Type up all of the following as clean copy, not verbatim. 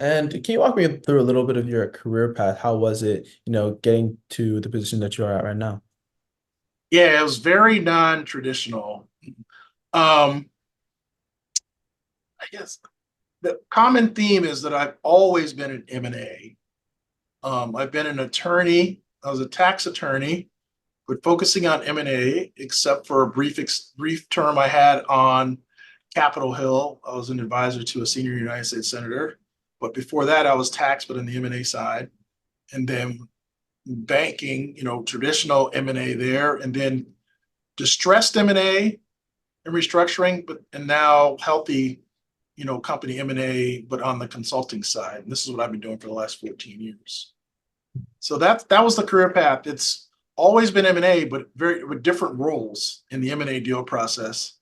And can you walk me through a little bit of your career path? How was it, getting to the position that you are at right now? Yeah, it was very non-traditional. Um, I guess the common theme is that I've always been an M&A. I've been an attorney. I was a tax attorney, but focusing on M&A, except for a brief term I had on Capitol Hill. I was an advisor to a senior United States senator. But before that, I was tax, but on the M&A side. And then banking, traditional M&A there. And then distressed M&A and restructuring, but and now healthy, company M&A, but on the consulting side. And this is what I've been doing for the last 14 years. So that was the career path. It's always been M&A, but very with different roles in the M&A deal process.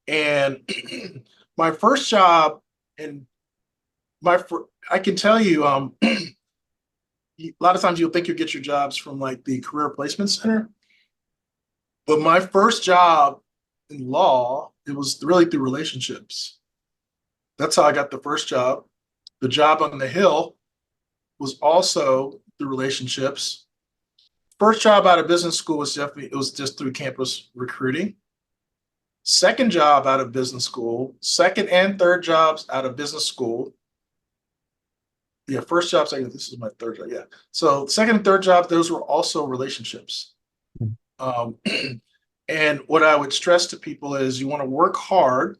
And my first job, and I can tell you, a lot of times you'll think you get your jobs from like the career placement center, but my first job in law, it was really through relationships. That's how I got the first job. The job on the Hill was also through relationships. First job out of business school was definitely it was just through campus recruiting. Second job out of business school, second and third jobs out of business school. Yeah, first job, second. This is my third job. Yeah. So second and third jobs, those were also relationships. Um, and what I would stress to people is you want to work hard,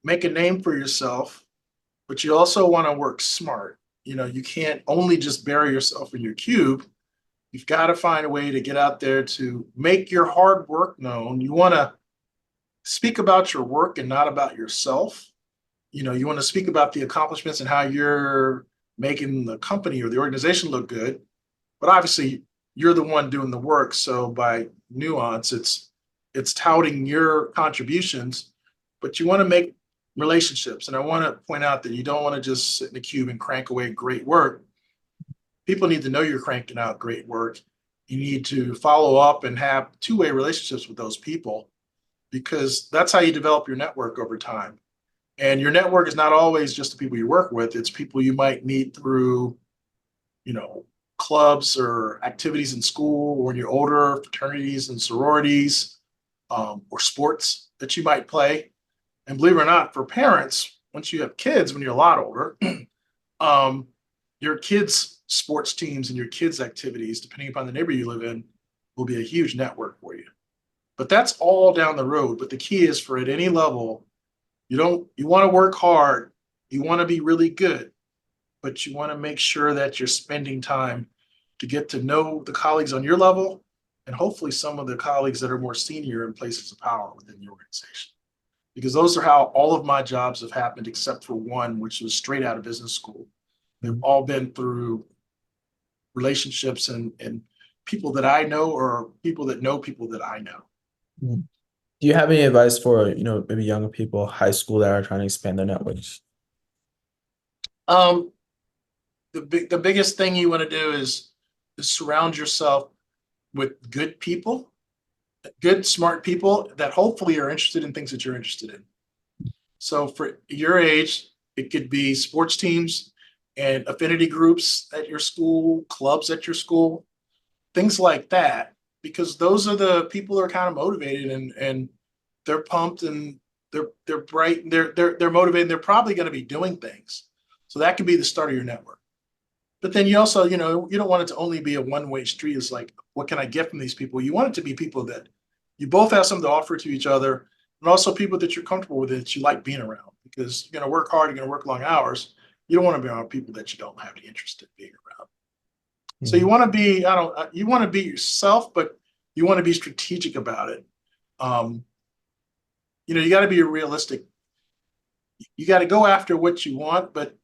make a name for yourself, but you also want to work smart. You can't only just bury yourself in your cube. You've got to find a way to get out there to make your hard work known. You want to speak about your work and not about yourself. You want to speak about the accomplishments and how you're making the company or the organization look good. But obviously, you're the one doing the work. So by nuance, it's touting your contributions, but you want to make relationships. And I want to point out that you don't want to just sit in the cube and crank away great work. People need to know you're cranking out great work. You need to follow up and have two-way relationships with those people because that's how you develop your network over time. And your network is not always just the people you work with, it's people you might meet through, you know, clubs or activities in school or when you're older, fraternities and sororities, or sports that you might play. And believe it or not, for parents, once you have kids, when you're a lot older, um, your kids' sports teams and your kids' activities, depending upon the neighborhood you live in, will be a huge network for you. But that's all down the road. But the key is for at any level, you want to work hard, you want to be really good, but you want to make sure that you're spending time to get to know the colleagues on your level and hopefully some of the colleagues that are more senior in places of power within the organization. Because those are how all of my jobs have happened, except for one, which was straight out of business school. They've Mhm. all been through relationships and people that I know or people that know people that I know. Mhm. Do you have any advice for, maybe younger people, high school that are trying to expand their networks? Um, the biggest thing you want to do is surround yourself with good people, good, smart people that hopefully are interested in things that you're interested in. So for your age, it could be sports teams and affinity groups at your school, clubs at your school, things like that, because those are the people who are kind of motivated and they're pumped and they're bright and they're motivated. They're probably going to be doing things. So that could be the start of your network. But then you also, you don't want it to only be a one-way street. It's like, what can I get from these people? You want it to be people that you both have something to offer to each other, and also people that you're comfortable with, that you like being around. Because you're going to work hard, you're going to work long hours. You don't want to be around people that you don't have any interest in being around. So you Mhm. want to be, I don't, you want to be yourself, but you want to be strategic about it. Um, you got to be realistic. You got to go after what you want, but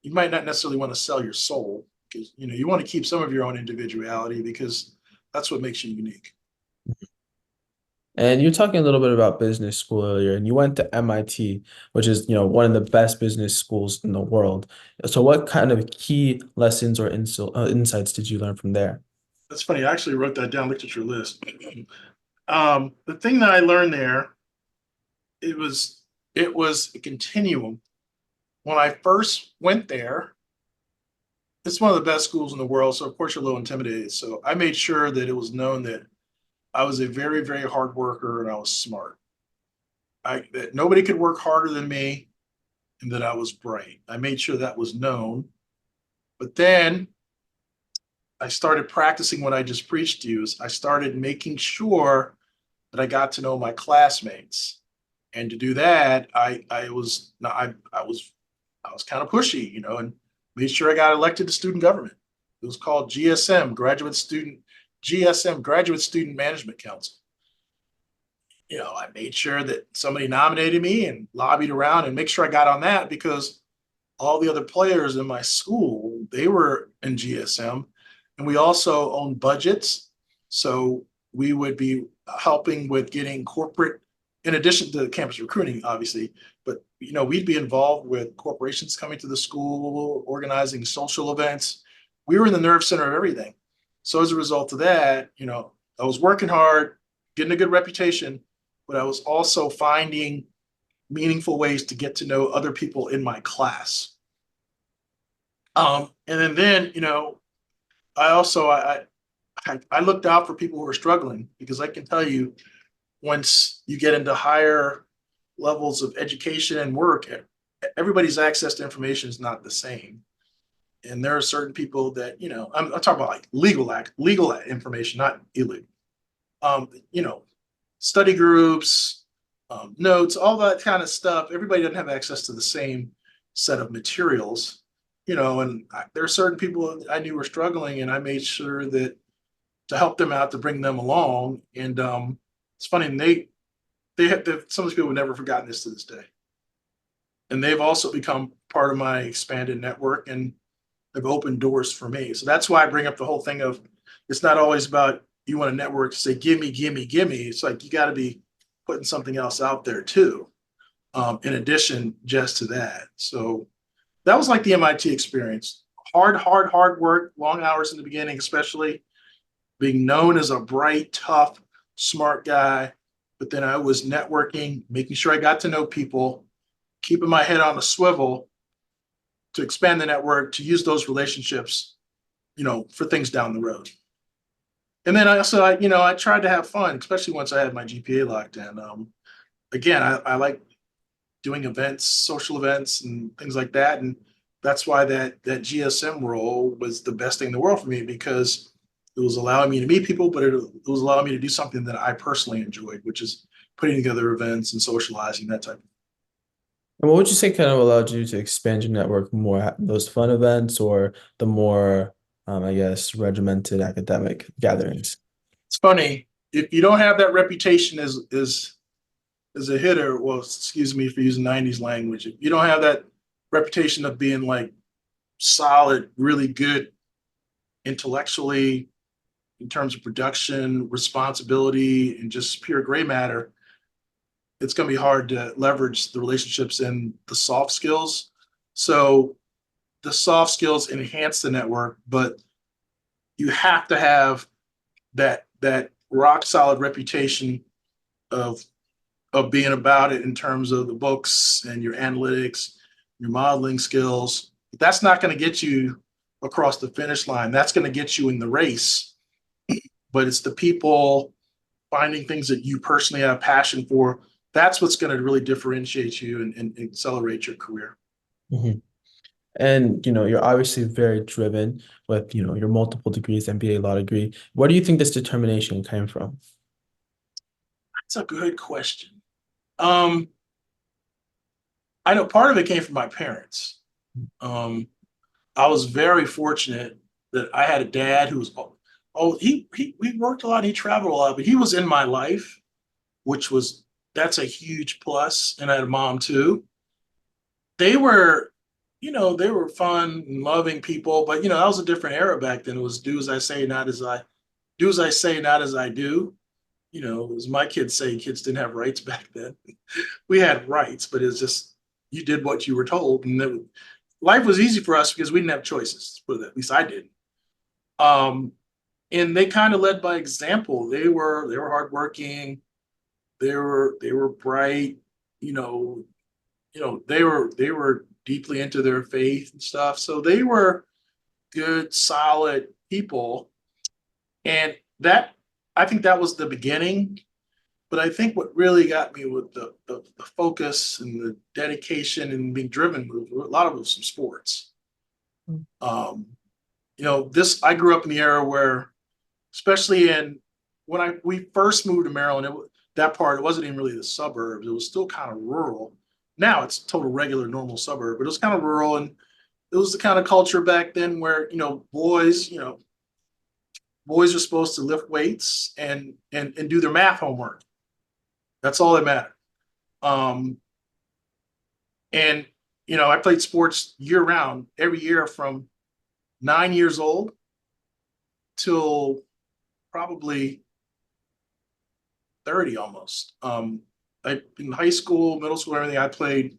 you might not necessarily want to sell your soul because you want to keep some of your own individuality because that's what makes you unique. And you're talking a little bit about business school earlier, and you went to MIT, which is, one of the best business schools in the world. So what kind of key lessons or insights did you learn from there? That's funny. I actually wrote that down, looked at your list. The thing that I learned there, it was it was a continuum. When I first went there, it's one of the best schools in the world. So of course you're a little intimidated. So I made sure that it was known that I was a very, very hard worker and I was smart. That nobody could work harder than me and that I was bright. I made sure that was known. But then I started practicing what I just preached to you. Is I started making sure that I got to know my classmates. And to do that, I was kind of pushy, and made sure I got elected to student government. It was called GSM, Graduate Student Management Council. I made sure that somebody nominated me and lobbied around and make sure I got on that because all the other players in my school, they were in GSM, and we also owned budgets. So we would be helping with getting corporate, in addition to campus recruiting, obviously, but we'd be involved with corporations coming to the school, organizing social events. We were in the nerve center of everything. So as a result of that, I was working hard, getting a good reputation, but I was also finding meaningful ways to get to know other people in my class. And then, I also I looked out for people who are struggling because I can tell you, once you get into higher levels of education and work, everybody's access to information is not the same. And there are certain people that, I'm talking about like legal information, not illegal. You know, Study groups, notes, all that kind of stuff. Everybody doesn't have access to the same set of materials, and there are certain people I knew were struggling, and I made sure that to help them out, to bring them along. And it's funny, and some of these people have never forgotten this to this day. And they've also become part of my expanded network and have opened doors for me. So that's why I bring up the whole thing of it's not always about you want to network to say, give me, give me, give me. It's like you got to be putting something else out there too, in addition just to that. So that was like the MIT experience. Hard work, long hours in the beginning, especially being known as a bright, tough, smart guy. But then I was networking, making sure I got to know people, keeping my head on a swivel to expand the network, to use those relationships, for things down the road. And then I tried to have fun, especially once I had my GPA locked in. Again, I like doing events, social events, and things like that. And that's why that GSM role was the best thing in the world for me because it was allowing me to meet people, but it was allowing me to do something that I personally enjoyed, which is putting together events and socializing, that type of thing. And what would you say kind of allowed you to expand your network more, those fun events or the more, I guess, regimented academic gatherings? It's funny if you don't have that reputation as a hitter. Well, excuse me for using '90s language. If you don't have that reputation of being like solid, really good intellectually in terms of production, responsibility, and just pure gray matter, it's going to be hard to leverage the relationships and the soft skills. So the soft skills enhance the network, but you have to have that rock solid reputation of being about it in terms of the books and your analytics, your modeling skills. That's not going to get you across the finish line. That's going to get you in the race, but it's the people finding things that you personally have passion for. That's what's going to really differentiate you and accelerate your career. Mhm. And you're obviously very driven with your multiple degrees, MBA law degree. Where do you think this determination came from? That's a good question. Um, I know part of it came from my parents. Um, I was very fortunate that I had a dad who was he worked a lot, he traveled a lot, but he was in my life, which was that's a huge plus. And I had a mom too. They were, they were fun and loving people, but that was a different era back then. It was do as I say, not as I do as I say, not as I do. As my kids say, kids didn't have rights back then. We had rights, but it's just you did what you were told, and life was easy for us because we didn't have choices. But at least I didn't. Um, and they kind of led by example. They were hardworking. They were bright. You know, they were deeply into their faith and stuff. So they were. good, solid people. And that, I think that was the beginning. But I think what really got me with the focus and the dedication and being driven, a lot of it was some sports. Um, this I grew up in the era where, especially in when we first moved to Maryland, that part it wasn't even really the suburbs; it was still kind of rural. Now it's total regular normal suburb, but it was kind of rural, and it was the kind of culture back then where boys are supposed to lift weights and do their math homework. That's all that mattered. Um, and I played sports year round, every year from 9 years old till probably 30 almost. In high school, middle school, everything, I played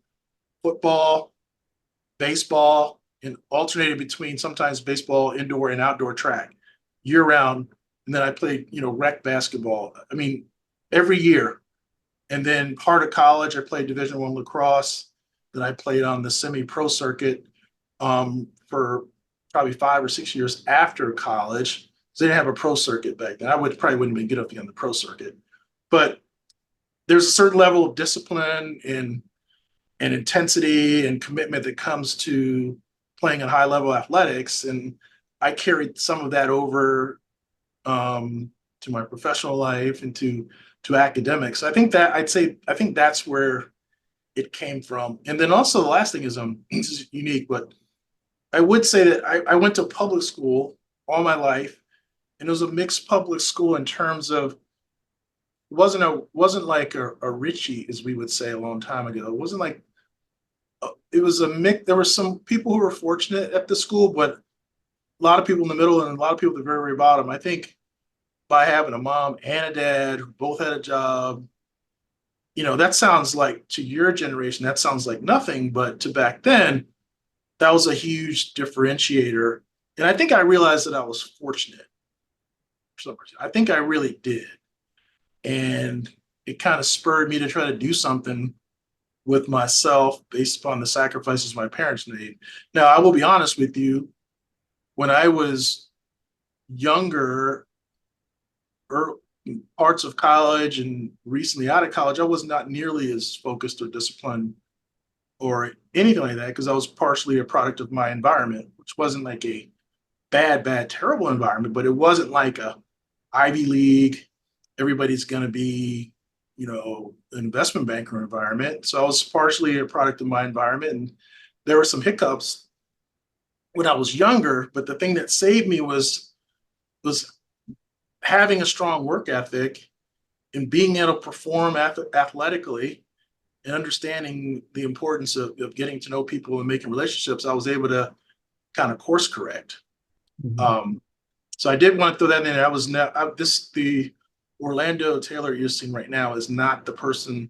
football, baseball, and alternated between sometimes baseball, indoor and outdoor track year round. And then I played, rec basketball. I mean, every year. And then part of college, I played Division I lacrosse. Then I played on the semi-pro circuit for probably 5 or 6 years after college. So they didn't have a pro circuit back then. Probably wouldn't have been good enough to be on the pro circuit. But there's a certain level of discipline and intensity and commitment that comes to playing in high level athletics. And I carried some of that over to my professional life and to academics. I think that's where it came from. And then also the last thing is this is unique, but I would say that I went to public school all my life, and it was a mixed public school in terms of wasn't like a Richie, as we would say a long time ago. It wasn't like it was a mix. There were some people who were fortunate at the school, but a lot of people in the middle and a lot of people at the very, very bottom. I think by having a mom and a dad who both had a job, that sounds like to your generation, that sounds like nothing, but to back then, that was a huge differentiator. And I think I realized that I was fortunate for some reason. I think I really did. And it kind of spurred me to try to do something with myself based upon the sacrifices my parents made. Now, I will be honest with you, when I was younger, parts of college and recently out of college, I was not nearly as focused or disciplined or anything like that because I was partially a product of my environment, which wasn't like a bad, terrible environment, but it wasn't like a Ivy League, everybody's going to be, an investment banker environment. So I was partially a product of my environment. And there were some hiccups when I was younger, but the thing that saved me was having a strong work ethic and being able to perform athletically and understanding the importance of getting to know people and making relationships. I was able to kind of course correct. Mhm. So I did want to throw that in there. I was not the Orlando Taylor you're seeing right now is not the person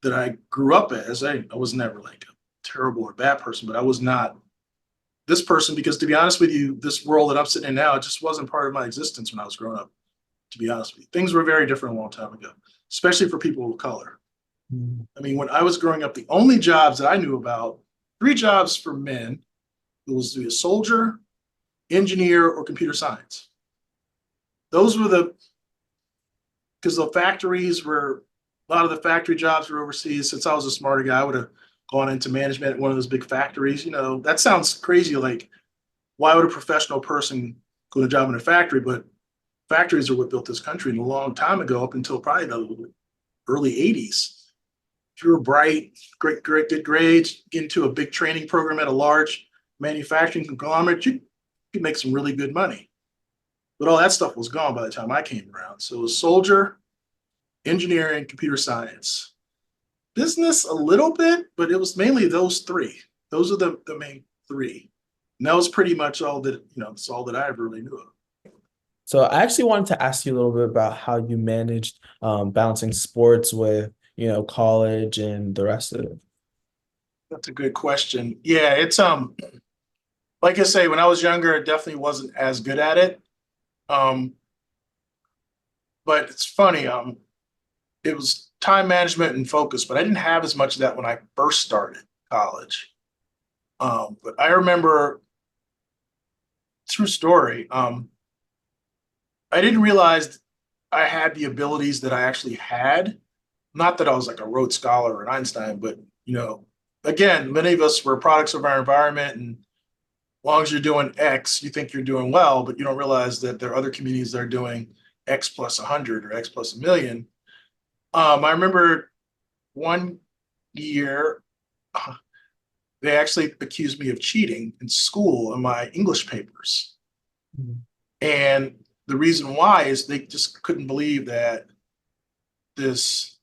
that I grew up as. I was never like a terrible or bad person, but I was not this person because to be honest with you, this world that I'm sitting in now, it just wasn't part of my existence when I was growing up. To be honest with you, things were very different a long time ago, especially for people of color. Mhm. I mean, when I was growing up, the only jobs that I knew about, three jobs for men, it was to be a soldier, engineer, or computer science. Those were because the factories were, a lot of the factory jobs were overseas. Since I was a smarter guy, I would have gone into management at one of those big factories. That sounds crazy. Like, why would a professional person go to a job in a factory? But factories are what built this country. And a long time ago, up until probably the early 80s, if you were bright, great, good grades, get into a big training program at a large manufacturing conglomerate, you could make some really good money. But all that stuff was gone by the time I came around. So it was soldier, engineering, computer science, business a little bit, but it was mainly those three. Those are the main three. And that was pretty much all that, that's all that I ever really knew of. So I actually wanted to ask you a little bit about how you managed balancing sports with, college and the rest of it. That's a good question. Yeah, it's like I say, when I was younger, I definitely wasn't as good at it. Um, but it's funny, it was time management and focus, but I didn't have as much of that when I first started college. But I remember true story. I didn't realize I had the abilities that I actually had. Not that I was like a Rhodes Scholar or an Einstein, but again, many of us were products of our environment, and as long as you're doing X, you think you're doing well, but you don't realize that there are other communities that are doing X plus 100 or X plus a million. I remember one year they actually accused me of cheating in school in my English papers. Mhm. And the reason why is they just couldn't believe that this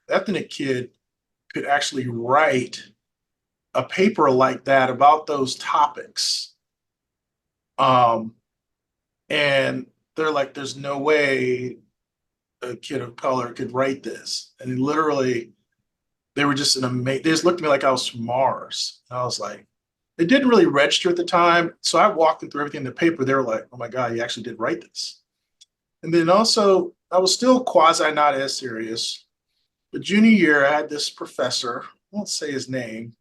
ethnic kid could actually write a paper like that about those topics. Um, and they're like, there's no way a kid of color could write this. And literally, they were just they just looked at me like I was from Mars. And I was like, it didn't really register at the time. So I walked them through everything in the paper. They were like, oh my God, you actually did write this. And then also, I was still quasi not as serious. The junior year, I had this professor, I won't say his name.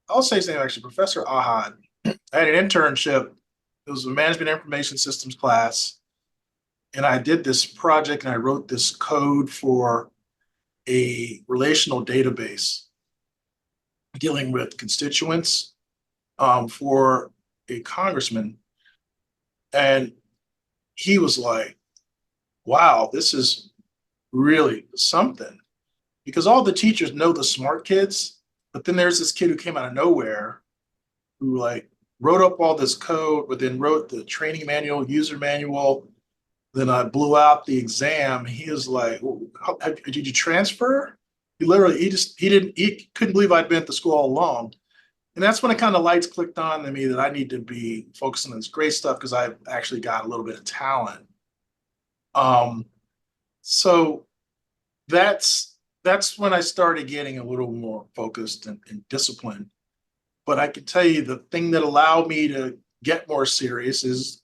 I'll say his name actually, Professor Ahad. I had an internship. It was a management information systems class. And I did this project and I wrote this code for a relational database dealing with constituents for a congressman. And he was like, wow, this is really something. Because all the teachers know the smart kids, but then there's this kid who came out of nowhere who like wrote up all this code, but then wrote the training manual, user manual. Then I blew out the exam. He was like, did you transfer? He couldn't believe I'd been at the school all along. And that's when it kind of lights clicked on to me that I need to be focusing on this great stuff because I've actually got a little bit of talent. Um, so that's when I started getting a little more focused and disciplined. But I can tell you the thing that allowed me to get more serious is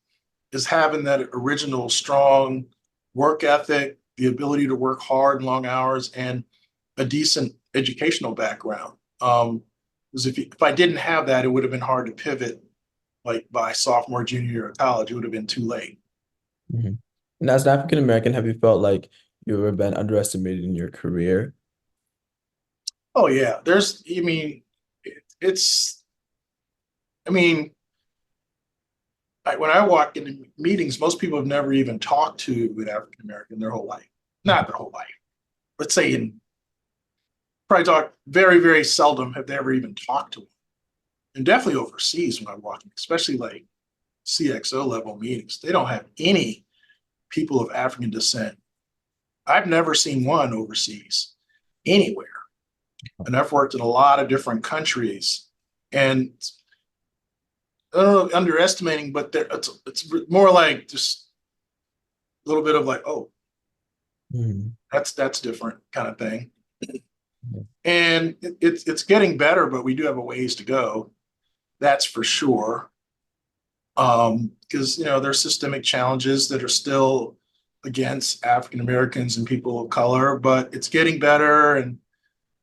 having that original strong work ethic, the ability to work hard and long hours, and a decent educational background. Because if I didn't have that, it would have been hard to pivot like by sophomore, junior year of college. It would have been too late. Mhm. And as an African American, have you felt like you've ever been underestimated in your career? Oh yeah, it's, I mean, when I walk into meetings, most people have never even talked to an African American their whole life. Not their whole life. Let's say in probably talk very, very seldom have they ever even talked to them. And definitely overseas when I walk in, especially like CXO level meetings, they don't have any people of African descent. I've never seen one overseas anywhere. And I've worked in a lot of different countries. And I don't know, underestimating, but it's more like just a little bit of like, oh, Mhm. that's different kind of thing. And it's getting better, but we do have a ways to go. That's for sure. Because there's systemic challenges that are still against African Americans and people of color, but it's getting better, and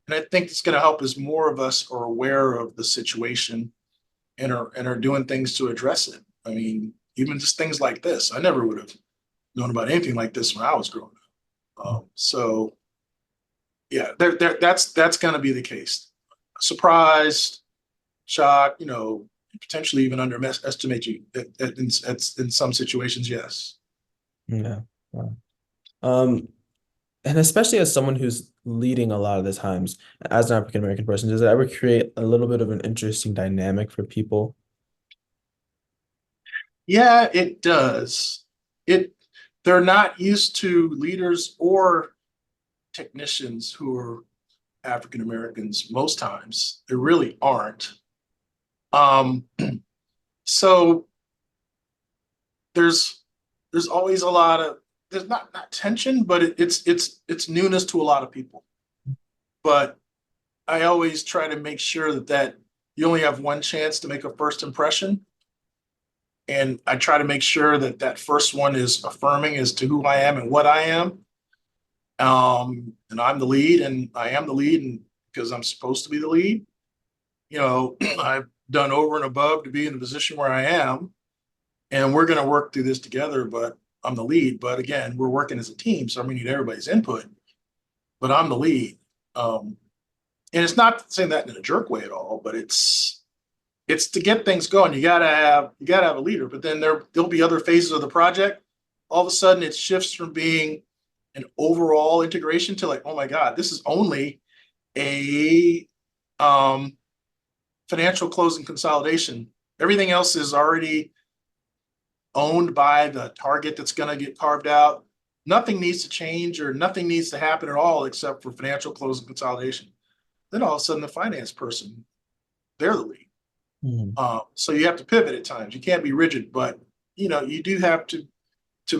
I think it's going to help as more of us are aware of the situation and are doing things to address it. I mean, even just things like this, I never would have known about anything like this when I was growing up. So yeah, that's going to be the case. Surprised, shocked, potentially even underestimate you in some situations. Yes. Yeah. Wow. Um, and especially as someone who's leading a lot of the times, as an African American person, does it ever create a little bit of an interesting dynamic for people? Yeah, it does. It they're not used to leaders or technicians who are African Americans most times. They really aren't. Um, so there's there's always a lot of there's not tension, but it's newness to a lot of people. But I always try to make sure that you only have one chance to make a first impression, and I try to make sure that first one is affirming as to who I am and what I am. And I'm the lead, and I am the lead, and because I'm supposed to be the lead, I've done over and above to be in the position where I am. and we're going to work through this together, but I'm the lead. But again, we're working as a team, so I'm going to need everybody's input, but I'm the lead. Um, and it's not saying that in a jerk way at all, but it's to get things going. You gotta have a leader, but then there'll be other phases of the project. All of a sudden, it shifts from being an overall integration to like, oh my God, this is only a um, financial closing consolidation. Everything else is already owned by the target that's going to get carved out. Nothing needs to change or nothing needs to happen at all except for financial closing consolidation. Then all of a sudden, the finance person, they're the lead. Mhm. So you have to pivot at times. You can't be rigid, but you do have to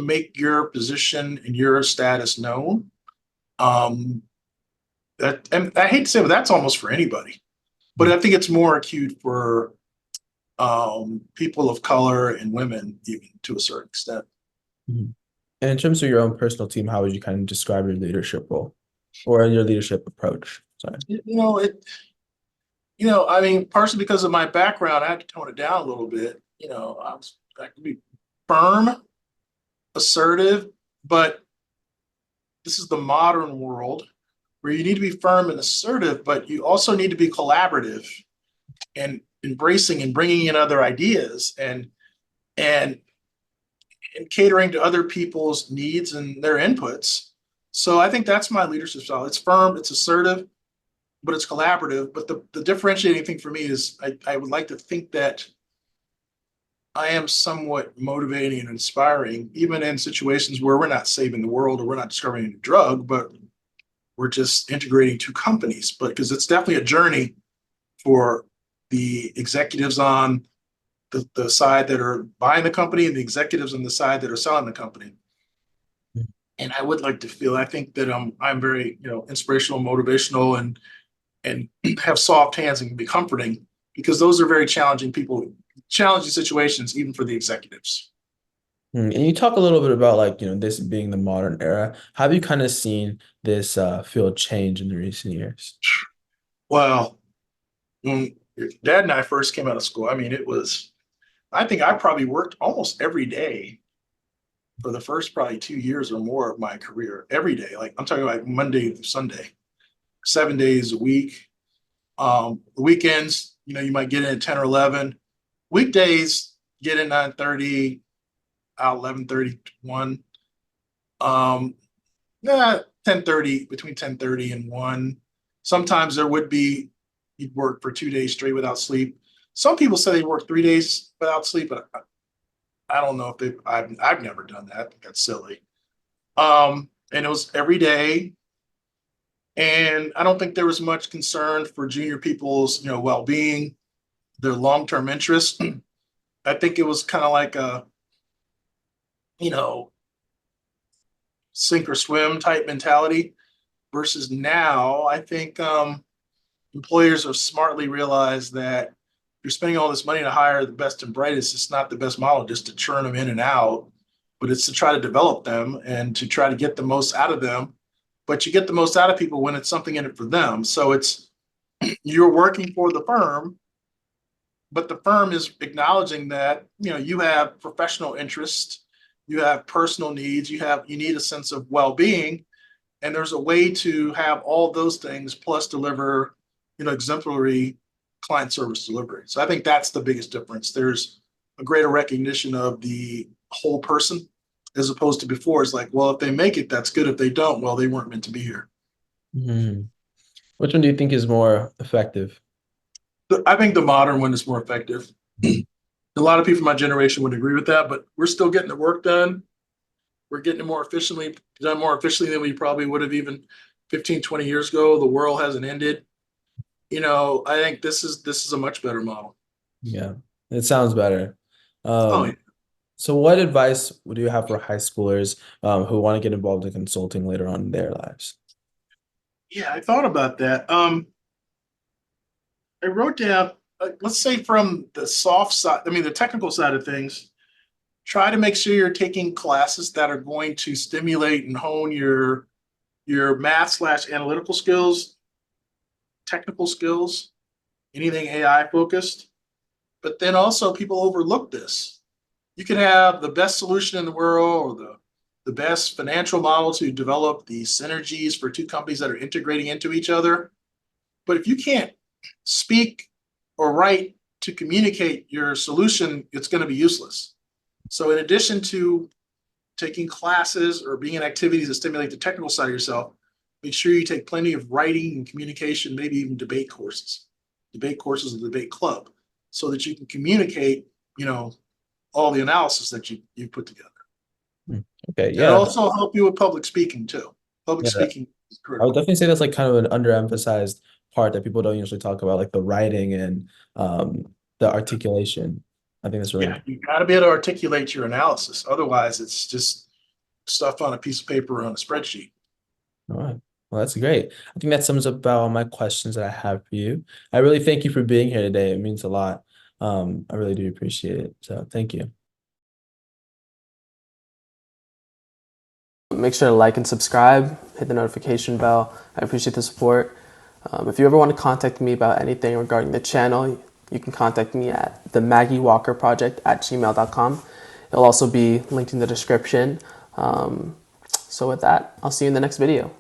make your position and your status known. Um, that and I hate to say, but that's almost for anybody. But I think it's more acute for people of color and women, even to a certain extent. Mhm. And in terms of your own personal team, how would you kind of describe your leadership role or your leadership approach? Sorry. I mean, partially because of my background, I had to tone it down a little bit. I could be firm, assertive, but this is the modern world where you need to be firm and assertive, but you also need to be collaborative and embracing and bringing in other ideas and and catering to other people's needs and their inputs. So I think that's my leadership style. It's firm, it's assertive, but it's collaborative. But the differentiating thing for me is I would like to think that I am somewhat motivating and inspiring, even in situations where we're not saving the world or we're not discovering a new drug, but we're just integrating two companies. But because it's definitely a journey for the executives on the side that are buying the company and the executives on the side that are selling the company. And I would like to feel, I think that I'm very, inspirational, motivational, and have soft hands and can be comforting because those are very challenging people, challenging situations, even for the executives. And you talk a little bit about like, this being the modern era. How have you kind of seen this field change in the recent years? Well, when Dad and I first came out of school, I mean, I think I probably worked almost every day for the first probably 2 years or more of my career, every day. Like I'm talking about Monday through Sunday, 7 days a week. The weekends, you might get in at 10 or 11. Weekdays, get in 9:30, out 11:30, 1. Um, 10:30, between 10:30 and 1. Sometimes there would be, you'd work for 2 days straight without sleep. Some people say they work 3 days without sleep, but I don't know if I've never done that. I think that's silly. And it was every day. And I don't think there was much concern for junior people's, well-being, their long-term interests. I think it was kind of like a, you know, sink or swim type mentality versus now. I think employers have smartly realized that you're spending all this money to hire the best and brightest. It's not the best model just to churn them in and out, but it's to try to develop them and to try to get the most out of them. But you get the most out of people when it's something in it for them. So it's you're working for the firm, but the firm is acknowledging that you have professional interest, you have personal needs, you need a sense of well-being, and there's a way to have all those things plus deliver exemplary client service delivery. So I think that's the biggest difference. There's a greater recognition of the whole person as opposed to before. It's like, well, if they make it, that's good. If they don't, well, they weren't meant to be here. Mhm. Which one do you think is more effective? I think the modern one is more effective. A lot of people in my generation would agree with that, but we're still getting the work done. We're getting it more efficiently than we probably would have even 15, 20 years ago. The world hasn't ended. I think this is a much better model. Yeah, it sounds better. Oh yeah. Um, so what advice would you have for high schoolers who want to get involved in consulting later on in their lives? Yeah, I thought about that. I wrote down, let's say from the soft side, I mean the technical side of things, try to make sure you're taking classes that are going to stimulate and hone your math/analytical skills, technical skills, anything AI focused. But then also people overlook this. You could have the best solution in the world or the best financial model to develop the synergies for two companies that are integrating into each other. But if you can't speak or write to communicate your solution, it's going to be useless. So in addition to taking classes or being in activities that stimulate the technical side of yourself, make sure you take plenty of writing and communication, maybe even debate courses or debate club, so that you can communicate, all the analysis that you put together. Hmm. Okay, And yeah, also help you with public speaking too. Public yeah. speaking is I would critical. definitely say that's like kind of an underemphasized part that people don't usually talk about, like the writing and the articulation. I think that's really Yeah, important. you got to be able to articulate your analysis. Otherwise, it's just stuff on a piece of paper or on a spreadsheet. All right. Well, that's great. I think that sums up about all my questions that I have for you. I really thank you for being here today. It means a lot. I really do appreciate it. So thank you. Make sure to like and subscribe, hit the notification bell. I appreciate the support. If you ever want to contact me about anything regarding the channel, you can contact me at the MaggieWalkerProject@gmail.com. It'll also be linked in the description. So with that, I'll see you in the next video.